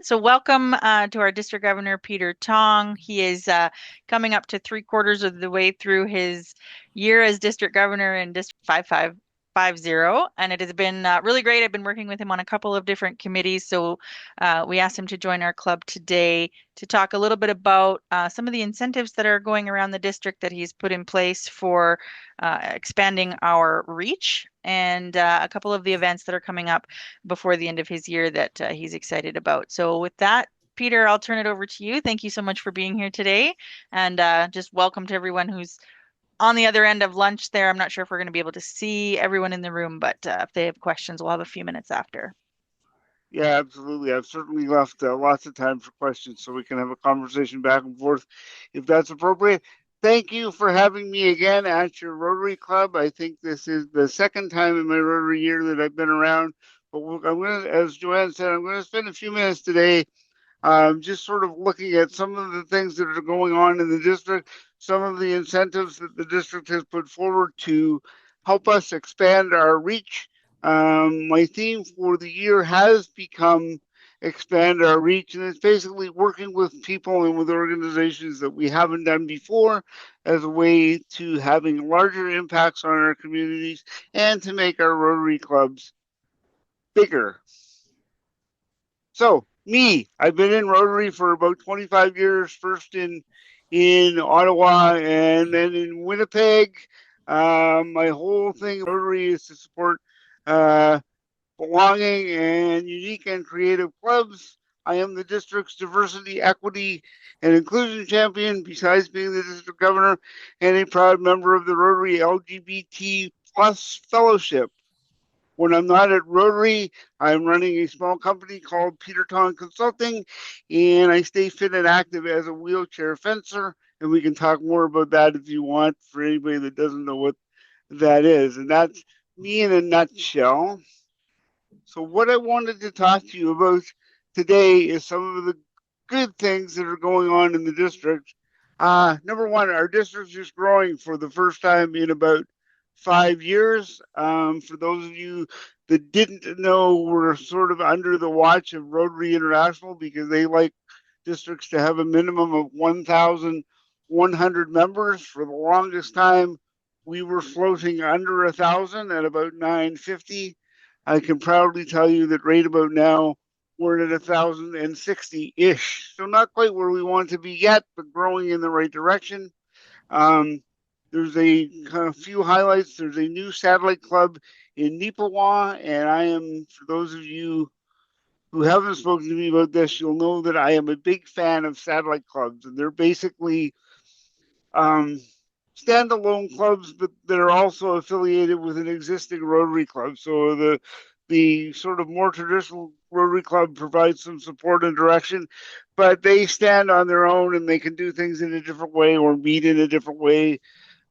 So welcome to our district governor, Peter Tong. He is coming up to 3/4 of the way through his year as district governor in District 5550, and it has been really great. I've been working with him on a couple of different committees, so we asked him to join our club today to talk a little bit about some of the incentives that are going around the district that he's put in place for expanding our reach and a couple of the events that are coming up before the end of his year that he's excited about. So, with that, Peter, I'll turn it over to you. Thank you so much for being here today. And just welcome to everyone who's on the other end of lunch there. I'm not sure if we're going to be able to see everyone in the room, but if they have questions, we'll have a few minutes after. Yeah, absolutely. I've certainly left lots of time for questions so we can have a conversation back and forth if that's appropriate. Thank you for having me again at your Rotary Club. I think this is the second time in my Rotary year that I've been around. But I'm going to, as Joanne said, I'm going to spend a few minutes today just sort of looking at some of the things that are going on in the district, some of the incentives that the district has put forward to help us expand our reach. My theme for the year has become expand our reach, and it's basically working with people and with organizations that we haven't done before as a way to having larger impacts on our communities and to make our Rotary clubs bigger. So me, I've been in Rotary for about 25 years, first in Ottawa and then in Winnipeg. My whole thing Rotary is to support uh, belonging and unique and creative clubs. I am the district's diversity, equity, and inclusion champion, besides being the district governor and a proud member of the Rotary LGBT Plus Fellowship. When I'm not at Rotary, I'm running a small company called Peter Consulting, and I stay fit and active as a wheelchair fencer. And we can talk more about that if you want for anybody that doesn't know what that is. And that's me in a nutshell. So, what I wanted to talk to you about today is some of the good things that are going on in the district. Number one, our district is growing for the first time in about 5 years. For those of you that didn't know, we're sort of under the watch of Rotary International because they like districts to have a minimum of 1,100 members. For the longest time, we were floating under 1,000 at about 950. I can proudly tell you that right about now, we're at 1,060-ish. So not quite where we want to be yet, but growing in the right direction. Um, there's a few highlights. There's a new satellite club in Neepawa, and I am, for those of you who haven't spoken to me about this, you'll know that I am a big fan of satellite clubs, and they're basically um, standalone clubs, but that are also affiliated with an existing Rotary club. So the sort of more traditional Rotary club provides some support and direction, but they stand on their own and they can do things in a different way or meet in a different way.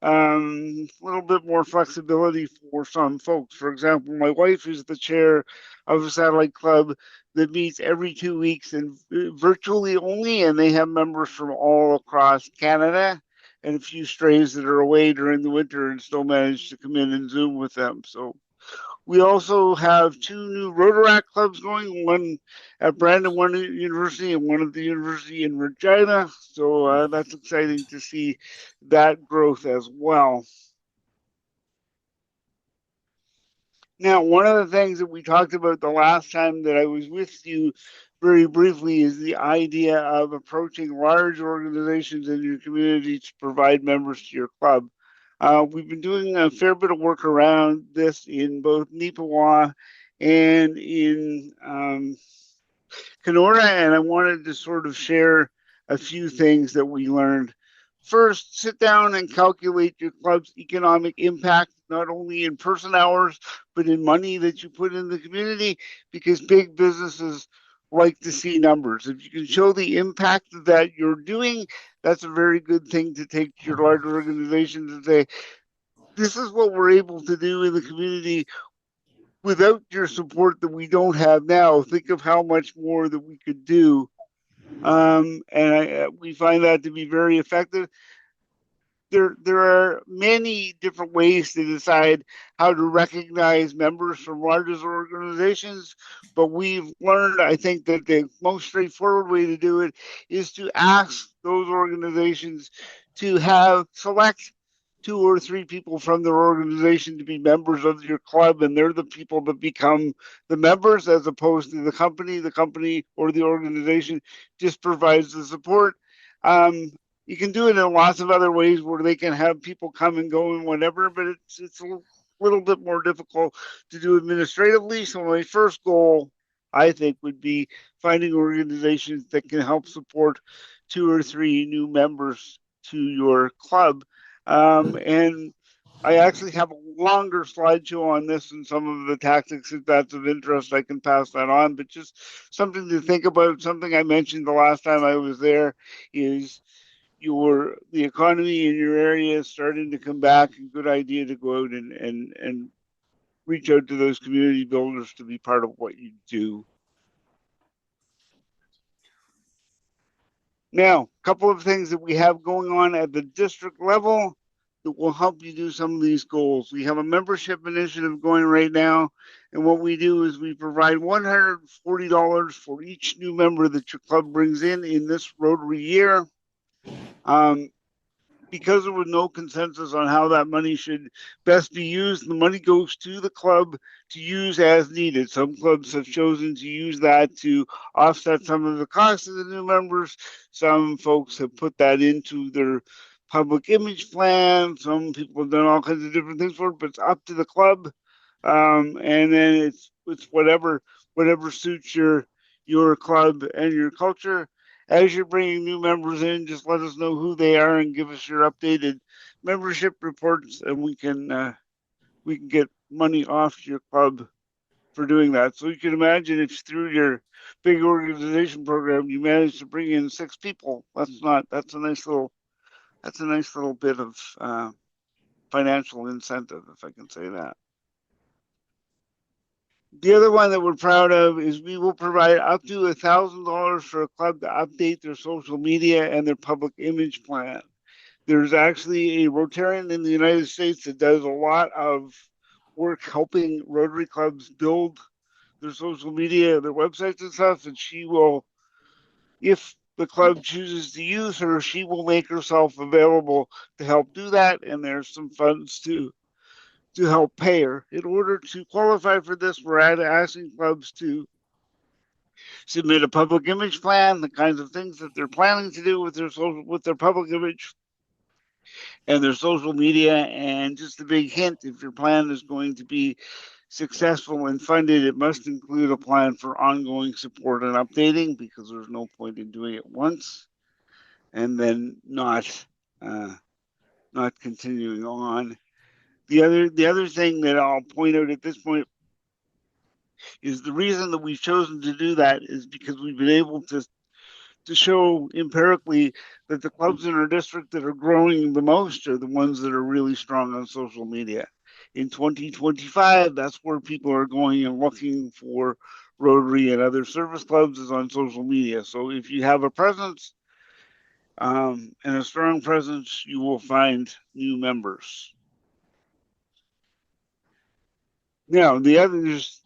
A little bit more flexibility for some folks. For example, my wife is the chair of a satellite club that meets every 2 weeks and virtually only, and they have members from all across Canada and a few strays that are away during the winter and still manage to come in and Zoom with them. So we also have two new Rotaract clubs going, one at Brandon One University and one at the University in Regina. So that's exciting to see that growth as well. Now, one of the things that we talked about the last time that I was with you very briefly is the idea of approaching large organizations in your community to provide members to your club. We've been doing a fair bit of work around this in both Neepawa and in Kenora, and I wanted to sort of share a few things that we learned. First, sit down and calculate your club's economic impact, not only in person hours, but in money that you put in the community, because big businesses like to see numbers. If you can show the impact that you're doing, that's a very good thing to take to your larger organizations and say, this is what we're able to do in the community without your support that we don't have now. Think of how much more that we could do. We find that to be very effective. there are many different ways to decide how to recognize members from larger organizations, but we've learned, I think, that the most straightforward way to do it is to ask those organizations to have select two or three people from their organization to be members of your club, and they're the people that become the members as opposed to the company. The company or the organization just provides the support. um, you can do it in lots of other ways where they can have people come and go and whatever, but it's a little bit more difficult to do administratively. So my first goal, I think, would be finding organizations that can help support two or three new members to your club. And I actually have a longer slideshow on this and some of the tactics. If that's of interest, I can pass that on. But just something to think about. Something I mentioned the last time I was there is the economy in your area is starting to come back. A good idea to go out and reach out to those community builders to be part of what you do. Now, a couple of things that we have going on at the district level that will help you do some of these goals. We have a membership initiative going right now, and what we do is we provide $140 for each new member that your club brings in this Rotary year. Um, because there was no consensus on how that money should best be used, the money goes to the club to use as needed. Some clubs have chosen to use that to offset some of the costs of the new members. Some folks have put that into their public image plan. Some people have done all kinds of different things for it, but it's up to the club. And then it's whatever suits your club and your culture. As you're bringing new members in, just let us know who they are and give us your updated membership reports, and we can get money off your club for doing that. So you can imagine if through your big organization program you manage to bring in six people, that's a nice little bit of financial incentive, if I can say that. The other one that we're proud of is we will provide up to $1,000 for a club to update their social media and their public image plan. There's actually a Rotarian in the United States that does a lot of work helping Rotary clubs build their social media, their websites and stuff, and she will, if the club chooses to use her, she will make herself available to help do that, and there's some funds to help pay her. In order to qualify for this, we're asking clubs to submit a public image plan, the kinds of things that they're planning to do with their public image and their social media. And just a big hint: if your plan is going to be successful and funded, it must include a plan for ongoing support and updating, because there's no point in doing it once and then uh, not continuing on. The other thing that I'll point out at this point is the reason that we've chosen to do that is because we've been able to show empirically that the clubs in our district that are growing the most are the ones that are really strong on social media. In 2025, that's where people are going and looking for Rotary and other service clubs is on social media. So if you have a presence and a strong presence, you will find new members. Now, there's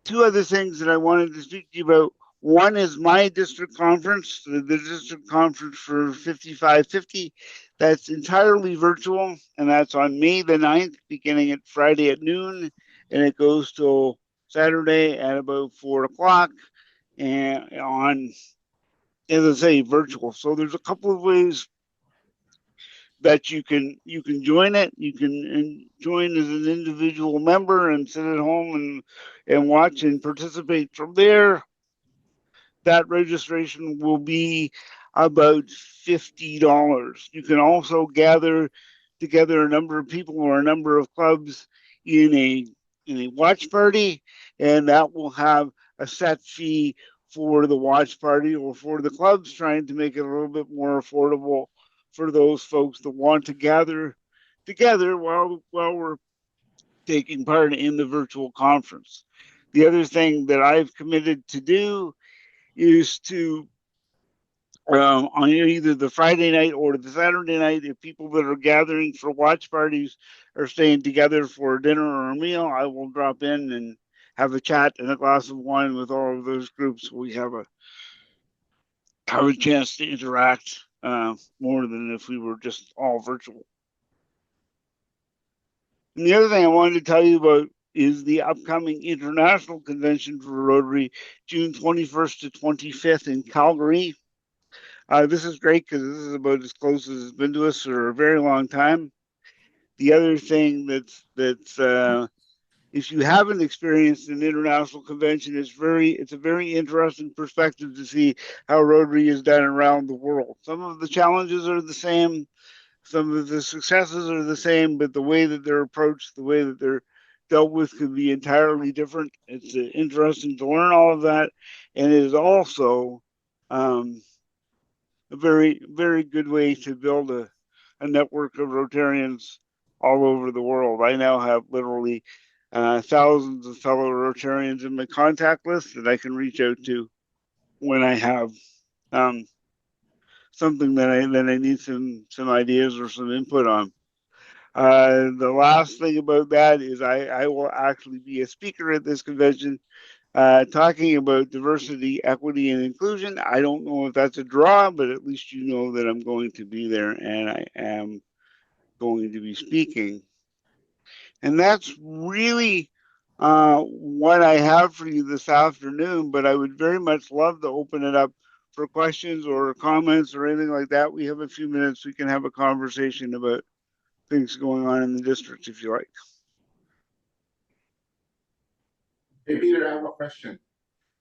two other things that I wanted to speak to you about. One is my district conference, the district conference for 5550. That's entirely virtual, and that's on May the 9th, beginning at Friday at noon, and it goes till Saturday at about 4 o'clock. And as I say, virtual. So there's a couple of ways that you can join it. You can join as an individual member and sit at home and watch and participate from there. That registration will be about $50. You can also gather together a number of people or a number of clubs in a watch party, and that will have a set fee for the watch party or for the clubs, trying to make it a little bit more affordable for those folks that want to gather together while we're taking part in the virtual conference. The other thing that I've committed to do is to on either the Friday night or the Saturday night. If people that are gathering for watch parties are staying together for dinner or a meal, I will drop in and have a chat and a glass of wine with all of those groups. We have a chance to interact more than if we were just all virtual. And the other thing I wanted to tell you about is the upcoming international convention for Rotary, June 21st to 25th in Calgary. This is great because this is about as close as it's been to us for a very long time. The other thing that's if you haven't experienced an international convention, it's a very interesting perspective to see how Rotary is done around the world. Some of the challenges are the same, some of the successes are the same, but the way that they're approached, the way that they're dealt with, can be entirely different. It's interesting to learn all of that, and it is also um, a very good way to build a network of Rotarians all over the world. I now have literally thousands of fellow Rotarians in my contact list that I can reach out to when I have um, something that I need some ideas or some input on. The last thing about that is I will actually be a speaker at this convention talking about diversity, equity, and inclusion. I don't know if that's a draw, but at least you know that I'm going to be there and I am going to be speaking. And that's really what I have for you this afternoon. But I would very much love to open it up for questions or comments or anything like that. We have a few minutes. We can have a conversation about things going on in the district if you like. Hey, Peter, I have a question.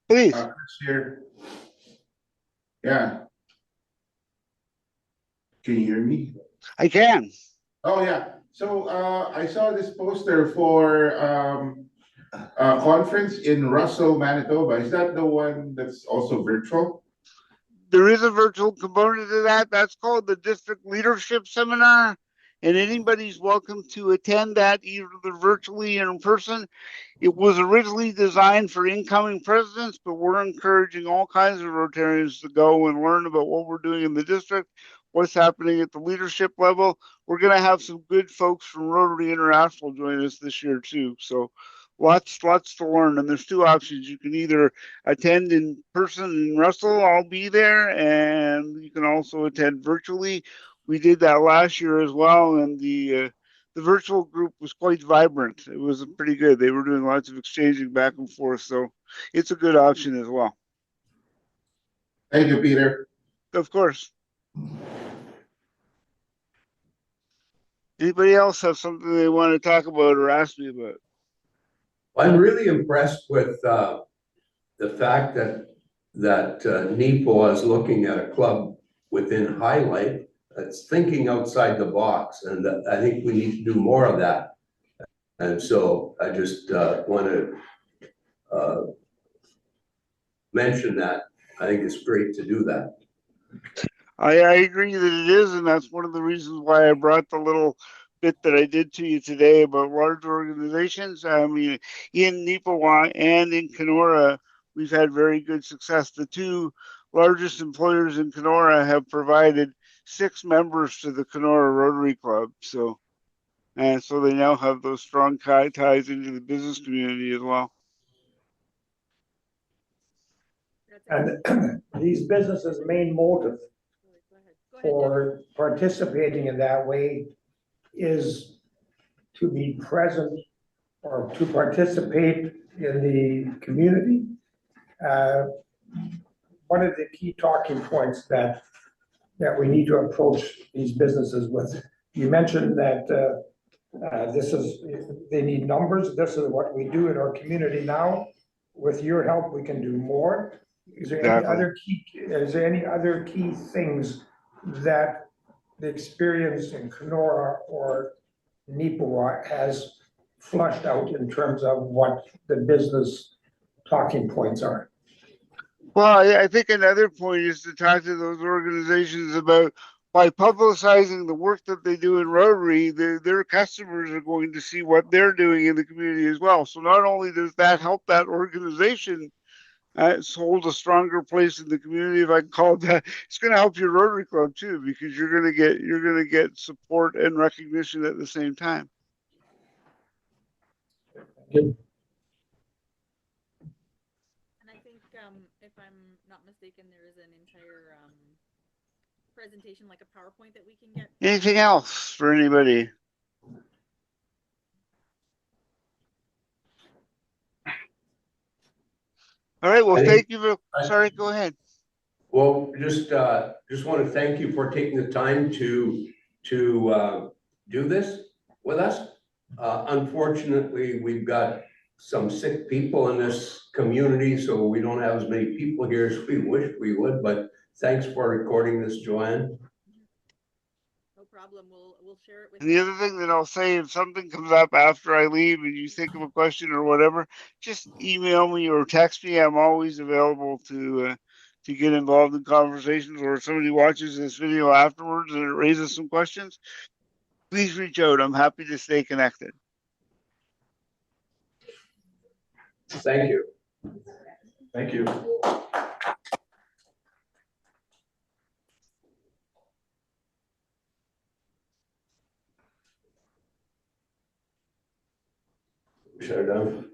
Please. Chris here. Yeah. Can you hear me? I can. Oh, yeah. So I saw this poster for a conference in Russell, Manitoba. Is that the one that's also virtual? There is a virtual component to that. That's called the District Leadership Seminar. And anybody's welcome to attend that either virtually or in person. It was originally designed for incoming presidents, but we're encouraging all kinds of Rotarians to go and learn about what we're doing in the district, what's happening at the leadership level. We're going to have some good folks from Rotary International join us this year too. So lots to learn. And there's two options. You can either attend in person in Russell, I'll be there, and you can also attend virtually. We did that last year as well, and the virtual group was quite vibrant. It was pretty good. They were doing lots of exchanging back and forth, so it's a good option as well. Thank you, Peter. Of course. Anybody else have something they want to talk about or ask me about? I'm really impressed with the fact that NEPO is looking at a club within Highlight that's thinking outside the box, and I think we need to do more of that. And so I just want to mention that. I think it's great to do that. I agree that it is, and that's one of the reasons why I brought the little bit that I did to you today about large organizations. I mean, in Nipawa and in Kenora, we've had very good success. The two largest employers in Kenora have provided 6 members to the Kenora Rotary Club. And so they now have those strong ties into the business community as well. And these businesses' main motive for participating in that way is to be present or to participate in the community. One of the key talking points that we need to approach these businesses with, you mentioned that they need numbers. This is what we do in our community now. With your help, we can do more. Is there any other key things that the experience in Kenora or Nipawa has flushed out in terms of what the business talking points are? Well, I think another point is to talk to those organizations about, by publicizing the work that they do in Rotary, their customers are going to see what they're doing in the community as well. So not only does that help that organization hold a stronger place in the community, if I can call it that. It's going to help your Rotary Club too, because you're going to get support and recognition at the same time. And I think, if I'm not mistaken, there is an entire presentation, like a PowerPoint that we can get. Anything else for anybody? All right. Well, thank you for. Sorry, go ahead. Well, just want to thank you for taking the time to do this with us. Unfortunately, we've got some sick people in this community, so we don't have as many people here as we wish we would, but thanks for recording this, Joanne. No problem. We'll share it with And the other thing that I'll say, if something comes up after I leave and you think of a question or whatever, just email me or text me. I'm always available to get involved in conversations. Or if somebody watches this video afterwards and it raises some questions, please reach out. I'm happy to stay connected. Thank you. Thank you. Shut it down.